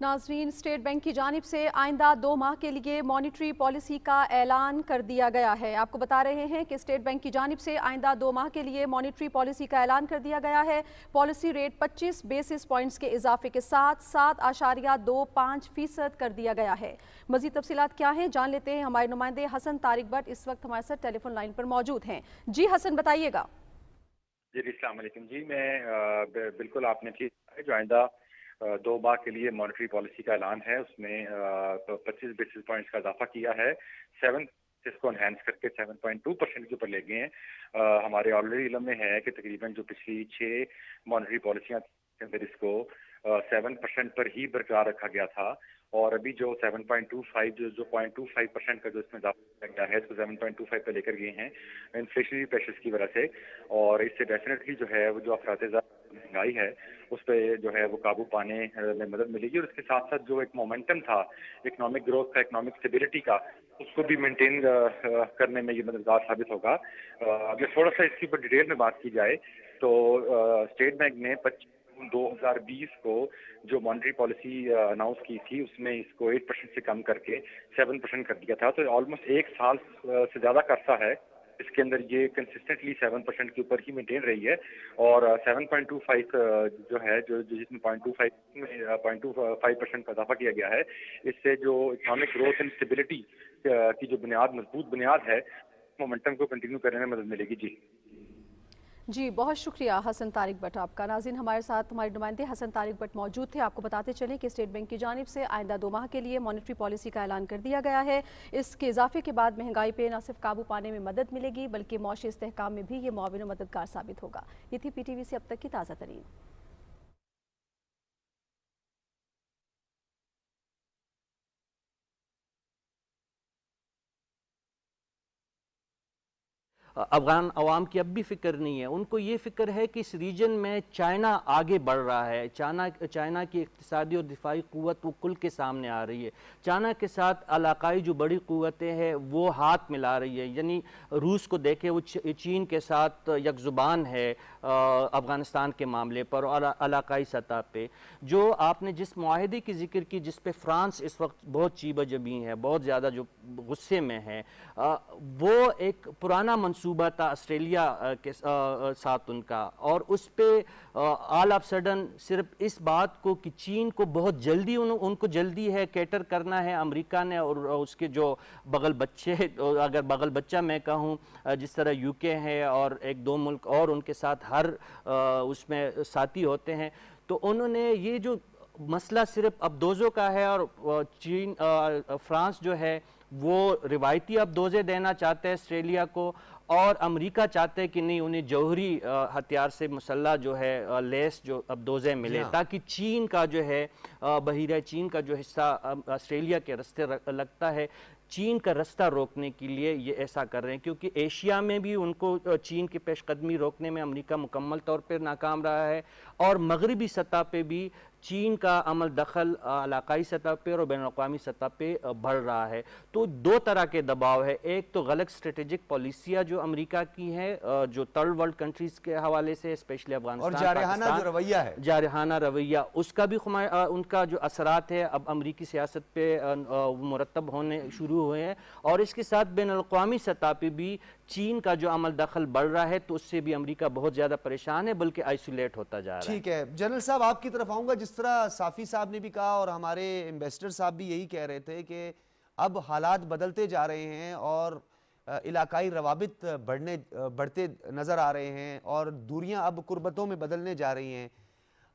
ناظرین، اسٹیٹ بینک کی جانب سے آئندہ 2 ماہ کے لیے مانیٹری پالیسی کا اعلان کر دیا گیا ہے۔ آپ کو بتا رہے ہیں کہ اسٹیٹ بینک کی جانب سے آئندہ 2 ماہ کے لیے مانیٹری پالیسی کا اعلان کر دیا گیا ہے۔ پالیسی ریٹ 25 بیسس پوائنٹس کے اضافے کے ساتھ 7.25% کر دیا گیا ہے۔ مزید تفصیلات کیا ہیں جان لیتے ہیں، ہمارے نمائندے حسن طارق بٹ اس وقت ہمارے ساتھ ٹیلی فون لائن پر موجود ہیں۔ جی حسن، بتائیے گا۔ جی السلام علیکم۔ جی میں بالکل آپ نے ٹھیک کہا، جو آئندہ 2 ماہ کے لیے مانیٹری پالیسی کا اعلان ہے، اس میں 25 بیسس پوائنٹس کا اضافہ کیا ہے، 7 اس کو انہینس کر کے 7.2% کے اوپر لے گئے ہیں۔ ہمارے آلریڈی علم میں ہے کہ تقریباً جو پچھلی 6 مانیٹری پالیسیاں کے اندر اس کو 7% پر ہی برقرار رکھا گیا تھا، اور ابھی جو 7.25 جو 0.25% کا جو اس میں اضافہ کیا ہے، اس کو 7.25 پہ لے کر گئے ہیں انفلیشنری پریشرز کی وجہ سے، اور اس سے ڈیفینیٹلی جو ہے وہ جو افراط زر مہنگائی ہے اس پہ جو ہے وہ قابو پانے میں مدد ملے گی، اور اس کے ساتھ ساتھ جو ایک مومنٹم تھا اکنامک گروتھ کا، اکنامک اسٹیبلٹی کا، اس کو بھی مینٹین کرنے میں یہ مددگار ثابت ہوگا۔ اگر تھوڑا سا اس کے اوپر ڈیٹیل میں بات کی جائے تو اسٹیٹ بینک نے 2020 کو جو مانیٹری پالیسی اناؤنس کی تھی، اس میں اس کو 8% سے کم کر کے 7% کر دیا تھا، تو آلموسٹ 1 سال سے زیادہ کا عرصہ ہے اس کے اندر یہ کنسسٹنٹلی 7% کے اوپر ہی مینٹین رہی ہے، اور 7.25 جو ہے جس میں 0.25% کا اضافہ کیا گیا ہے، اس سے جو اکنامک گروتھ اینڈ اسٹیبلٹی کی جو بنیاد، مضبوط بنیاد ہے، مومنٹم کو کنٹینیو کرنے میں مدد ملے گی۔ جی بہت شکریہ حسن طارق بٹ آپ کا۔ ناظرین، ہمارے ساتھ ہمارے نمائندے حسن طارق بٹ موجود تھے۔ آپ کو بتاتے چلیں کہ اسٹیٹ بینک کی جانب سے آئندہ 2 ماہ کے لیے مانیٹری پالیسی کا اعلان کر دیا گیا ہے۔ اس کے اضافے کے بعد مہنگائی پہ نہ صرف قابو پانے میں مدد ملے گی بلکہ معاشی استحکام میں بھی یہ معاون و مددگار ثابت ہوگا۔ یہ تھی پی ٹی وی سے اب تک کی تازہ ترین۔ افغان عوام کی اب بھی فکر نہیں ہے، ان کو یہ فکر ہے کہ اس ریجن میں چائنا آگے بڑھ رہا ہے، چائنا کی اقتصادی اور دفاعی قوت وہ کل کے سامنے آ رہی ہے، چائنا کے ساتھ علاقائی جو بڑی قوتیں ہیں وہ ہاتھ ملا رہی ہے، یعنی روس کو دیکھے وہ چین کے ساتھ یک زبان ہے افغانستان کے معاملے پر اور علاقائی سطح پہ۔ جو آپ نے جس معاہدے کی ذکر کی جس پہ فرانس اس وقت بہت چیبہ جبیں ہے، بہت زیادہ جو غصے میں ہے، وہ ایک پرانا منصوبہ تھا آسٹریلیا کے ساتھ ان کا، اور اس پہ آل آف سڈن صرف اس بات کو کہ چین کو بہت جلدی ان کو جلدی ہے کیٹر کرنا ہے امریکہ نے، اور اس کے جو بغل بچے، اگر بغل بچہ میں کہوں جس طرح یو کے ہے اور 1-2 ملک اور ان کے ساتھ ہر اس میں ساتھی ہوتے ہیں، تو انہوں نے یہ جو مسئلہ صرف ابدوزوں کا ہے، اور چین فرانس جو ہے وہ روایتی ابدوزے دینا چاہتے ہیں آسٹریلیا کو، اور امریکہ چاہتے ہیں کہ نہیں انہیں جوہری ہتھیار سے مسلح جو ہے لیس جو ابدوزے ملے، تاکہ چین کا جو ہے بحیرہ چین کا جو حصہ آسٹریلیا کے رستے لگتا ہے، چین کا رستہ روکنے کے لیے یہ ایسا کر رہے ہیں، کیونکہ ایشیا میں بھی ان کو چین کی پیش قدمی روکنے میں امریکہ مکمل طور پر ناکام رہا ہے، اور مغربی سطح پہ بھی چین کا عمل دخل علاقائی سطح پہ اور بین الاقوامی سطح پہ بڑھ رہا ہے۔ تو 2 طرح کے دباؤ ہے، ایک تو غلط اسٹریٹجک پالیسیاں جو امریکہ کی ہیں جو تھرڈ ورلڈ کنٹریز کے حوالے سے، اسپیشلی افغانستان، اور جارحانہ جو رویہ ہے، جارحانہ رویہ، اس کا بھی ان کا جو اثرات ہے اب امریکی سیاست پہ مرتب ہونے شروع ہوئے ہیں، اور اس کے ساتھ بین الاقوامی سطح پہ بھی چین کا جو عمل دخل بڑھ رہا ہے، تو اس سے بھی امریکہ بہت زیادہ پریشان ہے، بلکہ آئسولیٹ ہوتا جا رہا ہے۔ ٹھیک ہے جنرل صاحب، آپ کی طرف آؤں گا۔ جس طرح صافی صاحب نے بھی کہا اور ہمارے انویسٹر صاحب بھی یہی کہہ رہے تھے کہ اب حالات بدلتے جا رہے ہیں اور علاقائی روابط بڑھتے نظر آ رہے ہیں اور دوریاں اب قربتوں میں بدلنے جا رہی ہیں،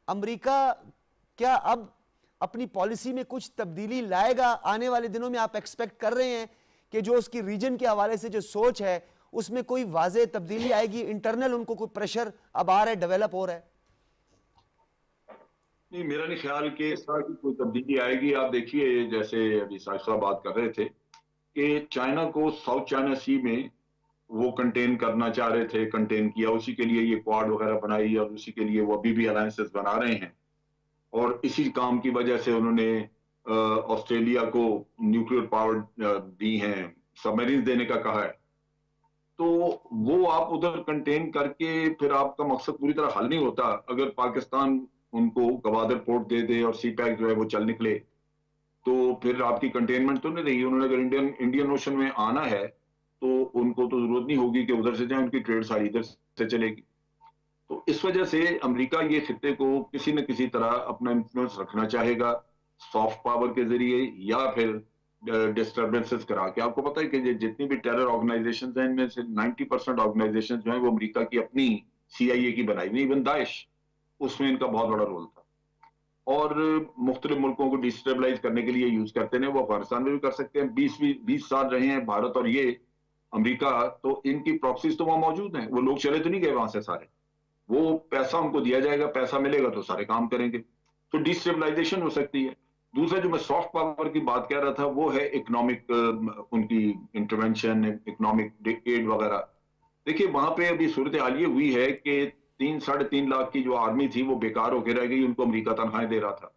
امریکہ کیا اب اپنی پالیسی میں کچھ تبدیلی لائے گا آنے والے دنوں میں؟ آپ ایکسپیکٹ کر رہے ہیں کہ جو اس کی ریجن کے حوالے سے جو سوچ ہے اس میں کوئی واضح تبدیلی آئے گی؟ انٹرنل ان کو کوئی پریشر اب آ رہا ہے، ڈیولپ ہو رہا ہے؟ نہیں، میرا نہیں خیال کہ اس طرح کی کوئی تبدیلی آئے گی. آپ دیکھیے جیسے ابھی سائق صاحب بات کر رہے تھے کہ چائنا کو ساؤتھ چائنا سی میں وہ کنٹین کرنا چاہ رہے تھے, کنٹین کیا, اسی کے لیے یہ کوڈ وغیرہ بنائی اور اسی کے لیے وہ ابھی بھی الائنسز بنا رہے ہیں, اور اسی کام کی وجہ سے انہوں نے آسٹریلیا کو نیوکلیر پاور دی ہیں, سبمرینز دینے کا کہا ہے. تو وہ آپ ادھر کنٹین کر کے پھر آپ کا مقصد پوری طرح حل نہیں ہوتا. اگر پاکستان ان کو گوادر پورٹ دے دے اور سی پیک جو ہے وہ چل نکلے تو پھر آپ کی کنٹینمنٹ تو نہیں رہی. انہوں نے اگر انڈین اوشن میں آنا ہے تو ان کو تو ضرورت نہیں ہوگی کہ ادھر سے جائیں, ان کی ٹریڈ ساری ادھر سے چلے گی. تو اس وجہ سے امریکہ یہ خطے کو کسی نہ کسی طرح اپنا انفلوئنس رکھنا چاہے گا, سافٹ پاور کے ذریعے یا پھر ڈسٹربنسز کرا کے. آپ کو پتہ ہے کہ جتنی بھی ٹیرر آرگنائزیشنز ہیں ان میں سے 90% آرگنائزیشن جو ہیں وہ امریکہ کی اپنی CIA کی بنائی ہوئی, ایون داعش اس میں ان کا بہت بڑا رول تھا, اور مختلف ملکوں کو ڈیسٹیبلائز کرنے کے لیے یوز کرتے ہیں. وہ افغانستان میں بھی کر سکتے ہیں. 20 سال رہے ہیں بھارت اور یہ امریکہ, تو ان کی پراکسیز تو وہاں موجود ہیں. وہ لوگ چلے تو نہیں گئے وہاں سے سارے, وہ پیسہ ان کو دیا جائے گا, پیسہ ملے گا تو سارے کام کریں گے. تو ڈیسٹیبلائزیشن ہو سکتی ہے. دوسرا جو میں سافٹ پاور کی بات کہہ رہا تھا وہ ہے اکنامک, ان کی انٹرونشن, اکنامک ایڈ وغیرہ. دیکھیے وہاں پہ ابھی صورتحال یہ ہوئی ہے کہ 3-3.5 لاکھ کی جو آرمی تھی وہ بیکار ہو کے رہ گئی, ان کو امریکہ تنخواہیں دے رہا تھا.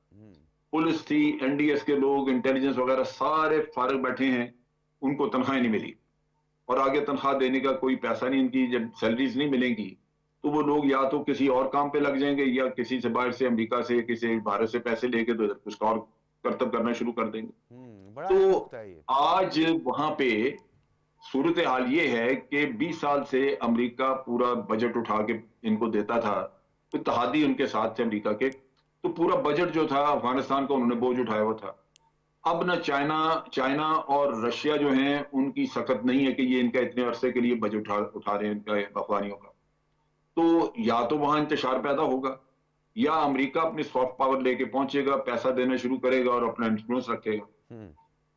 پولیس تھی, NDS کے لوگ, انٹیلیجنس وغیرہ سارے فارغ بیٹھے ہیں, ان کو تنخواہیں نہیں ملی, اور آگے تنخواہ دینے کا کوئی پیسہ نہیں. ان کی جب سیلریز نہیں ملیں گی تو وہ لوگ یا تو کسی اور کام پہ لگ جائیں گے یا کسی سے باہر سے, امریکہ سے, کسی بھارت سے پیسے لے کے تو کچھ اور کرتب کرنا شروع کر دیں گے. تو آج وہاں پہ صورتحال یہ ہے کہ 20 سال سے امریکہ پورا بجٹ اٹھا کے ان کو دیتا تھا, اتحادی ان کے ساتھ تھے امریکہ کے, تو پورا بجٹ جو تھا افغانستان کا انہوں نے بوجھ اٹھایا ہوا تھا. اب نہ چائنا اور رشیا جو ہیں ان کی سخت نہیں ہے کہ یہ ان کا اتنے عرصے کے لیے بجٹ اٹھا رہے ہیں ان کا افغانیوں کا. تو یا تو وہاں انتشار پیدا ہوگا یا امریکہ اپنی سافٹ پاور لے کے پہنچے گا, پیسہ دینا شروع کرے گا اور اپنا انفلوئنس رکھے گا.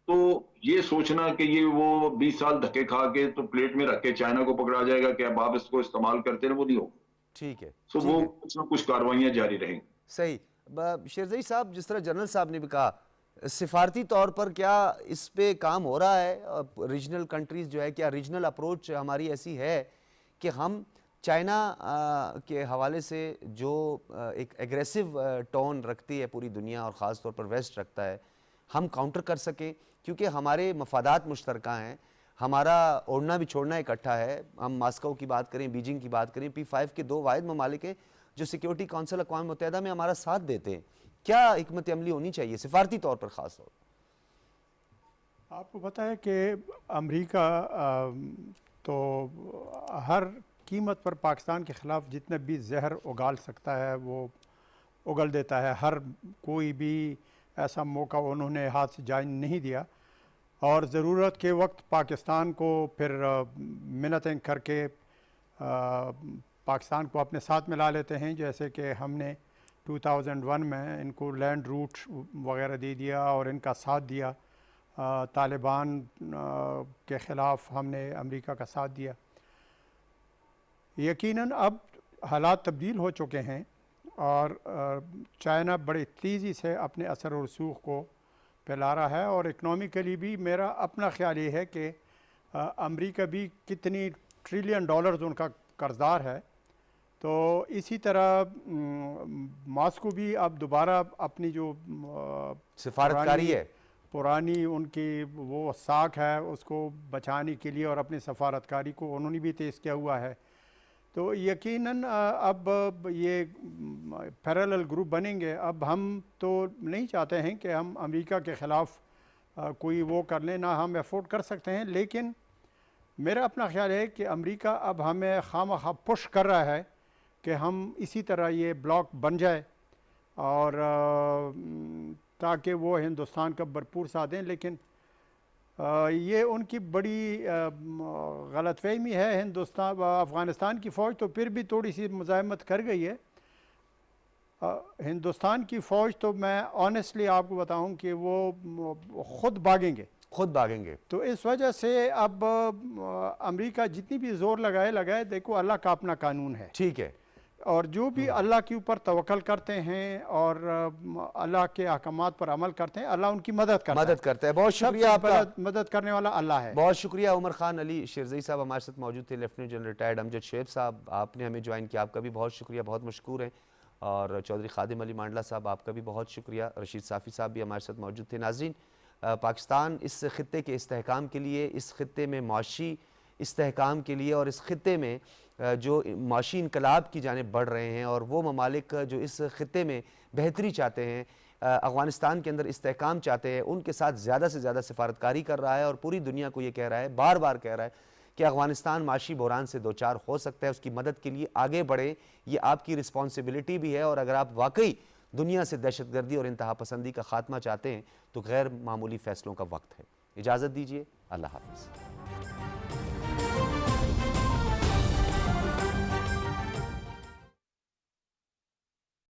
تو یہ سوچنا کہ یہ وہ 20 سال دھکے کھا کے تو پلیٹ میں رکھ کے چائنا کو پکڑا جائے گا کہ اب آپ اس کو استعمال کرتے ہیں, وہ نہیں ہوگا. ٹھیک ہے, تو وہ کچھ نہ کچھ کاروائیاں جاری رہیں گی. صحیح. شیرزئی صاحب, جس طرح جنرل صاحب نے بھی کہا, سفارتی طور پر کیا اس پہ کام ہو رہا ہے؟ ریجنل کنٹریز جو ہے, کیا ریجنل اپروچ ہماری ایسی ہے کہ ہم چائنا کے حوالے سے جو ایک ایگریسو ٹون رکھتی ہے پوری دنیا اور خاص طور پر ویسٹ رکھتا ہے, ہم کاؤنٹر کر سکیں؟ کیونکہ ہمارے مفادات مشترکہ ہیں, ہمارا اوڑھنا بھی چھوڑنا اکٹھا ہے. ہم ماسکو کی بات کریں, بیجنگ کی بات کریں, P5 کے 2 واحد ممالک ہیں جو سیکیورٹی کونسل اقوام متحدہ میں ہمارا ساتھ دیتے ہیں. کیا حکمت عملی ہونی چاہیے سفارتی طور پر خاص طور پر؟ آپ کو پتہ ہے کہ امریکہ تو ہر قیمت پر پاکستان کے خلاف جتنا بھی زہر اگال سکتا ہے وہ اگل دیتا ہے. ہر کوئی بھی ایسا موقع انہوں نے ہاتھ سے جائے نہیں دیا, اور ضرورت کے وقت پاکستان کو پھر منتیں کر کے پاکستان کو اپنے ساتھ ملا لیتے ہیں. جیسے کہ ہم نے 2001 میں ان کو لینڈ روٹ وغیرہ دے دیا اور ان کا ساتھ دیا. طالبان کے خلاف ہم نے امریکہ کا ساتھ دیا. یقیناً اب حالات تبدیل ہو چکے ہیں اور چائنا بڑی تیزی سے اپنے اثر و رسوخ کو پھیلا رہا ہے, اور اکنامیکلی بھی میرا اپنا خیال یہ ہے کہ امریکہ بھی کتنی $ٹریلین ان کا قرضدار ہے. تو اسی طرح ماسکو بھی اب دوبارہ اپنی جو سفارتکاری ہے, پرانی ان کی وہ ساکھ ہے اس کو بچانے کے لیے اور اپنی سفارتکاری کو انہوں نے بھی تیز کیا ہوا ہے. تو یقیناً اب یہ پیرالل گروپ بنیں گے. اب ہم تو نہیں چاہتے ہیں کہ ہم امریکہ کے خلاف کوئی وہ کر لیں, نہ ہم افورڈ کر سکتے ہیں, لیکن میرا اپنا خیال ہے کہ امریکہ اب ہمیں خواہ پش کر رہا ہے کہ ہم اسی طرح یہ بلاک بن جائے اور تاکہ وہ ہندوستان کا بھرپور ساتھ دیں. لیکن یہ ان کی بڑی غلط فہمی ہے. افغانستان کی فوج تو پھر بھی تھوڑی سی مزاحمت کر گئی ہے. ہندوستان کی فوج تو میں آنیسٹلی آپ کو بتاؤں کہ وہ خود بھاگیں گے. تو اس وجہ سے اب امریکہ جتنی بھی زور لگائے, دیکھو اللہ کا اپنا قانون ہے. ٹھیک ہے, اور جو بھی اللہ کے اوپر توکل کرتے ہیں اور اللہ کے احکامات پر عمل کرتے ہیں اللہ ان کی مدد کرتا ہے. بہت شکریہ آپ کا. مدد کرنے والا اللہ ہے. بہت شکریہ. عمر خان علی شیرزئی صاحب ہمارے ساتھ موجود تھے. لیفٹیننٹ جنرل ریٹائرڈ امجد شعیب صاحب آپ نے ہمیں جوائن کیا, آپ کا بھی بہت شکریہ, بہت مشکور ہیں. اور چودھری خادم علی مانڈلہ صاحب آپ کا بھی بہت شکریہ. رشید صافی صاحب بھی ہمارے ساتھ موجود تھے. ناظرین, پاکستان اس خطے کے استحکام کے لیے, اس خطے میں معاشی استحکام کے لیے اور اس خطے میں جو معاشی انقلاب کی جانب بڑھ رہے ہیں اور وہ ممالک جو اس خطے میں بہتری چاہتے ہیں, افغانستان کے اندر استحکام چاہتے ہیں, ان کے ساتھ زیادہ سے زیادہ سفارتکاری کر رہا ہے اور پوری دنیا کو یہ کہہ رہا ہے, بار بار کہہ رہا ہے کہ افغانستان معاشی بحران سے دوچار ہو سکتا ہے. اس کی مدد کے لیے آگے بڑھیں, یہ آپ کی رسپانسبلٹی بھی ہے. اور اگر آپ واقعی دنیا سے دہشت گردی اور انتہا پسندی کا خاتمہ چاہتے ہیں تو غیر معمولی فیصلوں کا وقت ہے. اجازت دیجیے, اللہ حافظ.